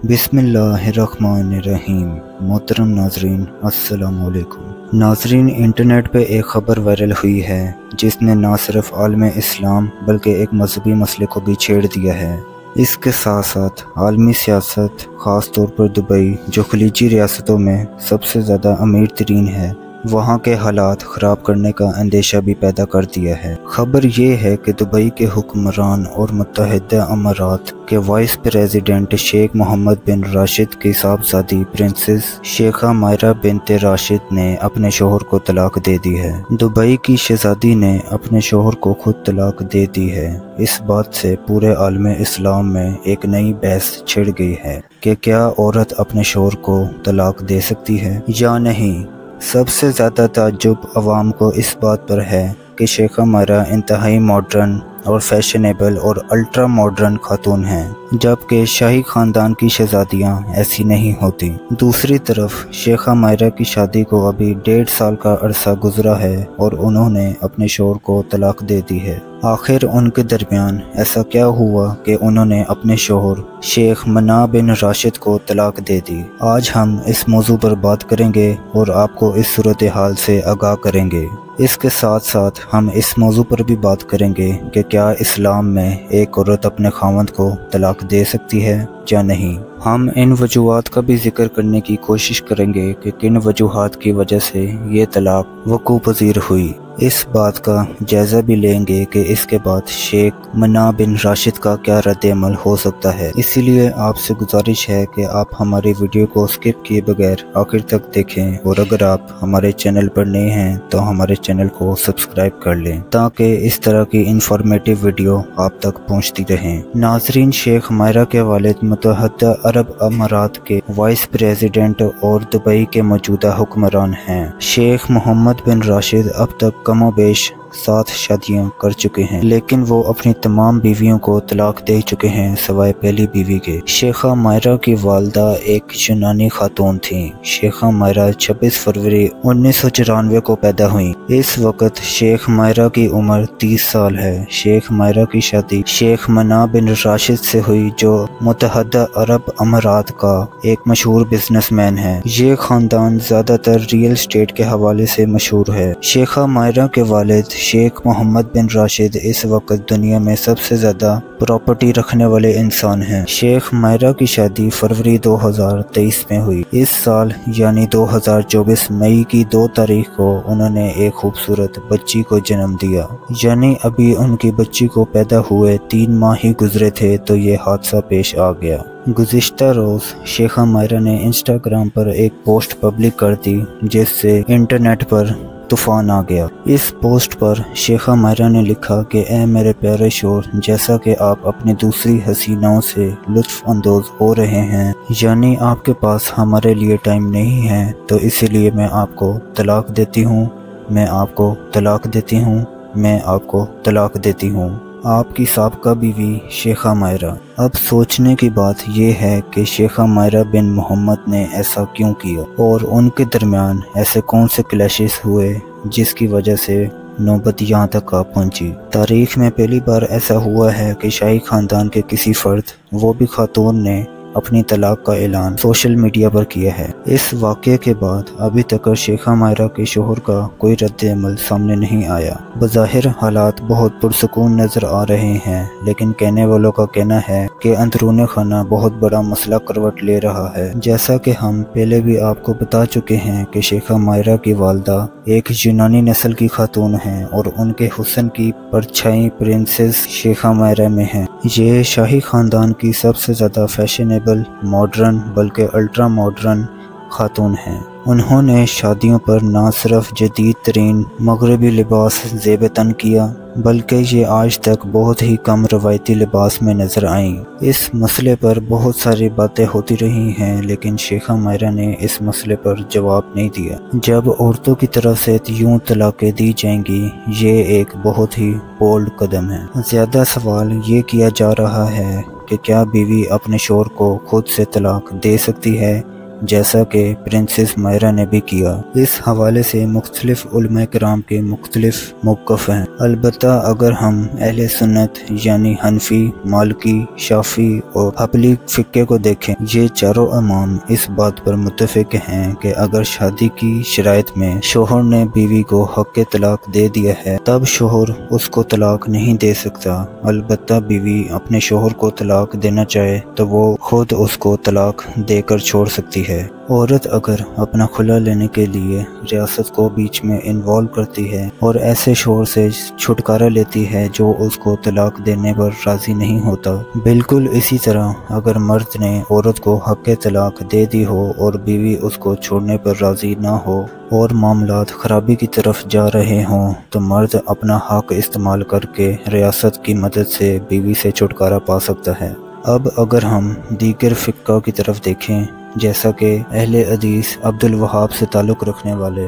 बिस्मिल्लाहिर्रहमानिर्रहीम। मोहतरम नाजरीन, अस्सलाम वालेकुम। नाजरीन, इंटरनेट पे एक ख़बर वायरल हुई है जिसने ना सिर्फ आलम इस्लाम बल्कि एक मजहबी मसले को भी छेड़ दिया है। इसके साथ साथ आलमी सियासत, ख़ास तौर पर दुबई जो खलीजी रियासतों में सबसे ज़्यादा अमीर तरीन है, वहाँ के हालात ख़राब करने का अंदेशा भी पैदा कर दिया है। खबर ये है कि दुबई के हुक्मरान और मुत्तहिदा अमारात के वाइस प्रेसिडेंट शेख मोहम्मद बिन राशिद की साहबजादी प्रिंसेस शेखा मायरा बिनते राशिद ने अपने शोहर को तलाक दे दी है। दुबई की शहजादी ने अपने शोहर को खुद तलाक दे दी है। इस बात से पूरे आलम इस्लाम में एक नई बहस छिड़ गई है कि क्या औरत अपने शोहर को तलाक दे सकती है या नहीं। सबसे ज़्यादा ताज्जुब अवाम को इस बात पर है कि शेखा मायरा इंतहाई मॉडर्न और फैशनेबल और अल्ट्रा मॉडर्न खातून हैं, जबकि शाही ख़ानदान की शहजादियाँ ऐसी नहीं होती। दूसरी तरफ शेखा मायरा की शादी को अभी 1.5 साल का अरसा गुजरा है और उन्होंने अपने शोहर को तलाक दे दी है। आखिर उनके दरमियान ऐसा क्या हुआ कि उन्होंने अपने शोहर शेख मना बिन राशिद को तलाक दे दी। आज हम इस मौजू पर बात करेंगे और आपको इस सूरत हाल से आगाह करेंगे। इसके साथ साथ हम इस मौजू पर भी बात करेंगे कि क्या इस्लाम में एक औरत अपने खावंद को तलाक दे सकती है या नहीं। हम इन वजूहात का भी जिक्र करने की कोशिश करेंगे कि किन वजूहात की वजह से ये तलाक वक़ू पज़ीर हुई। इस बात का जायज़ा भी लेंगे कि इसके बाद शेख मना बिन राशिद का क्या रद्द-ए-अमल हो सकता है। इसीलिए आपसे गुजारिश है कि आप हमारी वीडियो को स्किप किए बगैर आखिर तक देखें और अगर आप हमारे चैनल पर नए हैं तो हमारे चैनल को सब्सक्राइब कर लें ताकि इस तरह की इंफॉर्मेटिव वीडियो आप तक पहुंचती रहें। नाजरीन, शेख मायरा के वालिद मुत्तहिदा अरब अमारात के वाइस प्रेसिडेंट और दुबई के मौजूदा हुक्मरान हैं। शेख मोहम्मद बिन राशिद अब तक कमोबेश 7 शादियां कर चुके हैं, लेकिन वो अपनी तमाम बीवियों को तलाक दे चुके हैं सिवाय पहली बीवी के। शेखा मायरा की वालदा एक यूनानी खातून थी। शेखा मायरा 26 फरवरी 1994 को पैदा हुई। इस वक्त शेख मायरा की उम्र 30 साल है। शेख मायरा की शादी शेख मना बिन राशिद से हुई जो मुत्तहिदा अरब अमारात का एक मशहूर बिजनेसमैन है। ये खानदान ज्यादातर रियल एस्टेट के हवाले से मशहूर है। शेखा मायरा के वालिद शेख मोहम्मद बिन राशिद इस वक्त दुनिया में सबसे ज्यादा प्रॉपर्टी रखने वाले इंसान हैं। शेख मायरा की शादी फरवरी 2023 में हुई। इस साल यानी 2024 मई की 2 तारीख को उन्होंने एक खूबसूरत बच्ची को जन्म दिया। यानी अभी उनकी बच्ची को पैदा हुए 3 माह ही गुजरे थे तो ये हादसा पेश आ गया। गुज़िश्ता रोज़ शेखा मायरा ने इंस्टाग्राम पर एक पोस्ट पब्लिक कर दी जिससे इंटरनेट पर तूफान आ गया। इस पोस्ट पर शेखा मायरा ने लिखा कि ए मेरे प्यारे शोहर, जैसा कि आप अपनी दूसरी हसीनाओं से लुत्फ अंदोज हो रहे हैं, यानी आपके पास हमारे लिए टाइम नहीं है, तो इसीलिए मैं आपको तलाक देती हूँ, मैं आपको तलाक देती हूँ, मैं आपको तलाक देती हूँ। आपकी साबका बीवी शेखा मायरा। अब सोचने की बात यह है कि शेखा मायरा बिन मोहम्मद ने ऐसा क्यों किया और उनके दरमियान ऐसे कौन से क्लैशेस हुए जिसकी वजह से नौबत यहाँ तक आ पहुंची। तारीख में पहली बार ऐसा हुआ है कि शाही खानदान के किसी फर्द, वो भी खातून, ने अपनी तलाक का ऐलान सोशल मीडिया पर किया है। इस वाक़े के बाद अभी तक शेखा मायरा के शोहर का कोई रद्द-ए-अमल सामने नहीं आया। बज़ाहिर हालात बहुत पुरसुकून नजर आ रहे हैं, लेकिन कहने वालों का कहना है कि अंदरूनी खाना बहुत बड़ा मसला करवट ले रहा है। जैसा कि हम पहले भी आपको बता चुके हैं कि शेखा मायरा की वालदा एक यूनानी नस्ल की खातून हैं और उनके हुस्न की परछाई प्रिंसेस शेखा मायरा में है। ये शाही खानदान की सबसे ज़्यादा फैशनेबल, मॉडर्न बल्कि अल्ट्रा मॉडर्न खातून हैं। उन्होंने शादियों पर न सिर्फ जदीद तरीन मगरबी लिबास ज़ेब तन किया, बल्कि ये आज तक बहुत ही कम रवायती लिबास में नजर आईं। इस मसले पर बहुत सारी बातें होती रही हैं, लेकिन शेखा मायरा ने इस मसले पर जवाब नहीं दिया। जब औरतों की तरफ से यूं तलाक़ें दी जाएंगी, ये एक बहुत ही बोल्ड कदम है। ज़्यादा सवाल ये किया जा रहा है कि क्या बीवी अपने शोहर को खुद से तलाक दे सकती है जैसा कि प्रिंसेस मायरा ने भी किया। इस हवाले से मुख्तलिफ उलमा कराम के मुख्तलिफ मौक़िफ़ हैं। अलबत्ता अगर हम अहले सुन्नत यानी हनफी, मालिकी, शाफी और हंबली फ़िक़्ह को देखें, ये चारों इमाम इस बात पर मुत्तफ़िक़ हैं कि अगर शादी की शराइत में शोहर ने बीवी को हक़ तलाक दे दिया है तब शोहर उसको तलाक नहीं दे सकता। अलबत्ता बीवी अपने शोहर को तलाक देना चाहे तो वो खुद उसको तलाक देकर छोड़ सकती है। औरत अगर अपना खुला लेने के लिए रियासत को बीच में इन्वॉल्व करती है और ऐसे शोहर से छुटकारा लेती है जो उसको तलाक देने पर राज़ी नहीं होता, बिल्कुल इसी तरह अगर मर्द ने औरत को हक़ तलाक दे दी हो और बीवी उसको छोड़ने पर राज़ी ना हो और मामलात ख़राबी की तरफ जा रहे हों तो मर्द अपना हक़ इस्तेमाल करके रियासत की मदद से बीवी से छुटकारा पा सकता है। अब अगर हम दीगर फ़िक़्ह की तरफ देखें, जैसा कि अहले हदीस अब्दुल वहाब से ताल्लुक़ रखने वाले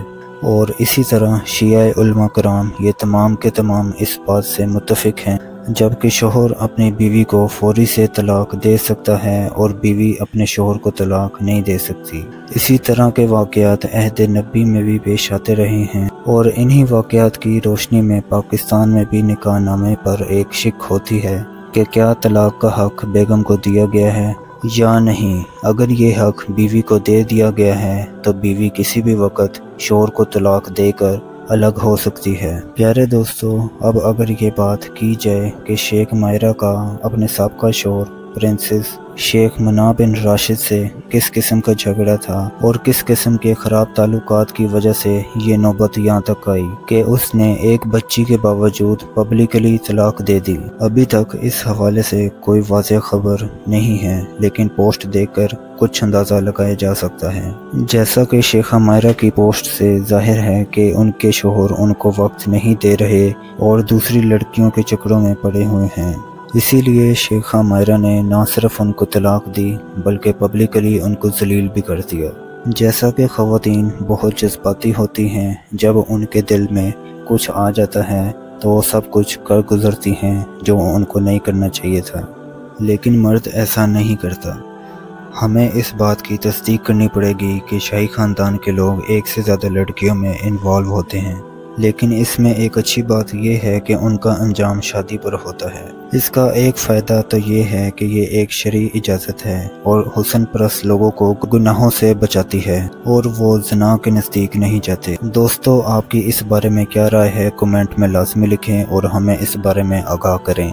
और इसी तरह शिया उलमा कराम, ये तमाम के तमाम इस बात से मुत्तफ़िक़ हैं जबकि शोहर अपनी बीवी को फौरी से तलाक दे सकता है और बीवी अपने शोहर को तलाक नहीं दे सकती। इसी तरह के वाक़यात अहद नबी में भी पेश आते रहे हैं और इन्हीं वाक़यात की रोशनी में पाकिस्तान में भी निकाह नामे पर एक शिक होती है कि क्या तलाक का हक़ बेगम को दिया गया है या नहीं। अगर ये हक़ बीवी को दे दिया गया है तो बीवी किसी भी वक़्त शोहर को तलाक देकर अलग हो सकती है। प्यारे दोस्तों, अब अगर ये बात की जाए कि शेख मायरा का अपने साबका शोहर प्रिंसेस शेख मना बिन राशिद से किस किस्म का झगड़ा था और किस किस्म के ख़राब ताल्लुकात की वजह से ये नौबत यहाँ तक आई कि उसने एक बच्ची के बावजूद पब्लिकली तलाक दे दी। अभी तक इस हवाले से कोई वाज़ेह खबर नहीं है, लेकिन पोस्ट देखकर कुछ अंदाज़ा लगाया जा सकता है। जैसा कि शेखा मायरा की पोस्ट से जाहिर है कि उनके शोहर उनको वक्त नहीं दे रहे और दूसरी लड़कियों के चक्करों में पड़े हुए हैं, इसीलिए शेखा मायरा ने ना सिर्फ उनको तलाक दी बल्कि पब्लिकली उनको जलील भी कर दिया। जैसा कि ख़वातीन बहुत जज्बाती होती हैं, जब उनके दिल में कुछ आ जाता है तो वो सब कुछ कर गुजरती हैं जो उनको नहीं करना चाहिए था, लेकिन मर्द ऐसा नहीं करता। हमें इस बात की तस्दीक करनी पड़ेगी कि शाही ख़ानदान के लोग एक से ज़्यादा लड़कियों में इन्वॉल्व होते हैं, लेकिन इसमें एक अच्छी बात यह है कि उनका अंजाम शादी पर होता है। इसका एक फ़ायदा तो ये है कि ये एक शरई इजाज़त है और हुस्न परस्त लोगों को गुनाहों से बचाती है और वो ज़िना के नज़दीक नहीं जाते। दोस्तों, आपकी इस बारे में क्या राय है? कमेंट में लाज़मी लिखें और हमें इस बारे में आगाह करें।